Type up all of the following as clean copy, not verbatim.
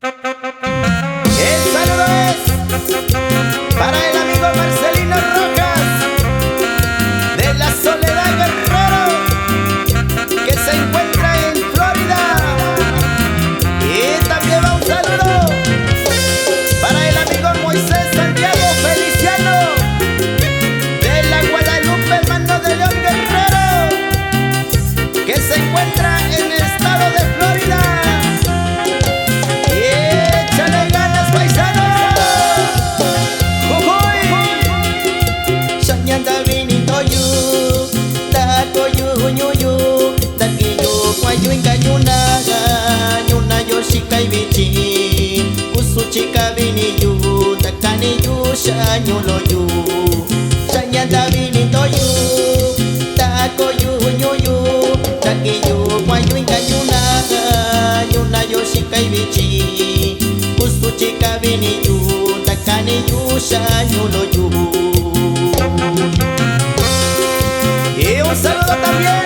El saludo es para el amigo Marcelino Rojas de la Soledad Guerrero, que se encuentra en Florida. Y también va un saludo para el amigo Moisés Santiago Feliciano de la Guadalupe Mano de León Guerrero, que se encuentra en el estado de Florida. Shikai bichi usuchika bini yu takani yu shanyo lo yu shanyanda bini to yu tako yu nyu yu taki yu kwa yu inga yuna yo shikai bichi usuchika bini yu takani yu shanyo lo yu. Y un saludo también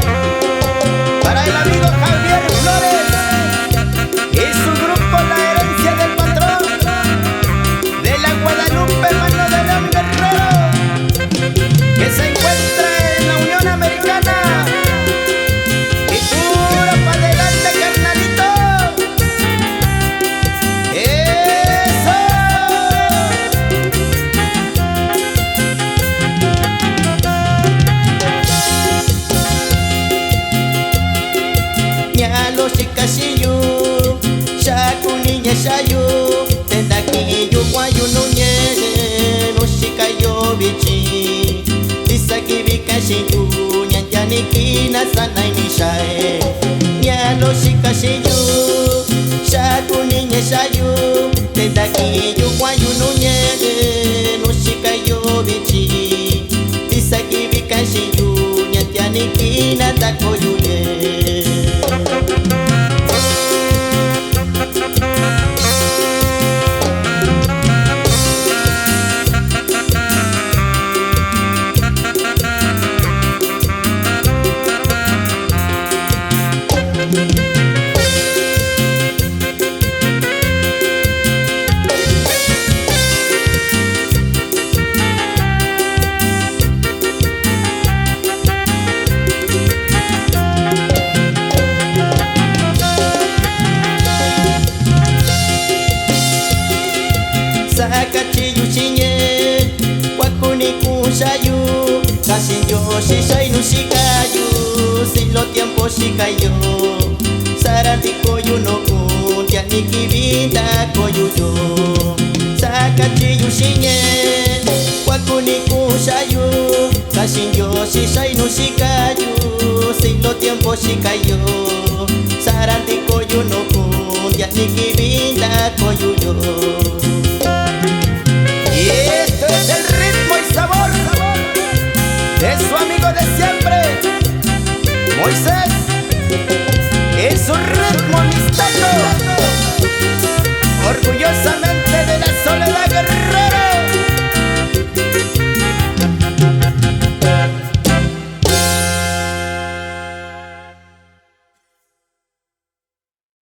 para el amigo Javier Flores y su grupo La Herencia del Patrón de la Guadalupe Mano de León Guerrero, que se encuentra en la Unión Americana. Y puro pa' adelante, carnalito. ¡Eso! Ñalo shikashiyu shayu tendaki yu kwayu no nye no shikayo bichi disaki bikashi yu nyanyani kina sanai nishae nyalo shikashi yu shaku niñe shayu tendaki yu kwayu no nye no shikayo bichi disaki bikashi yu nyanyani kina tako yu ye. Sakachiyu shinye wakuni kushayu kasi yo shishai no shikayu si lo tiempo shikayo sarati koyu no kun tiani kibita koyu yo. Sakachiyu shinye wakuni kushayu kasi yo shishai no shikayu si lo tiempo shikayo sarati koyu no kun tiani kibita koyu yo. Y esto es el ritmo y sabor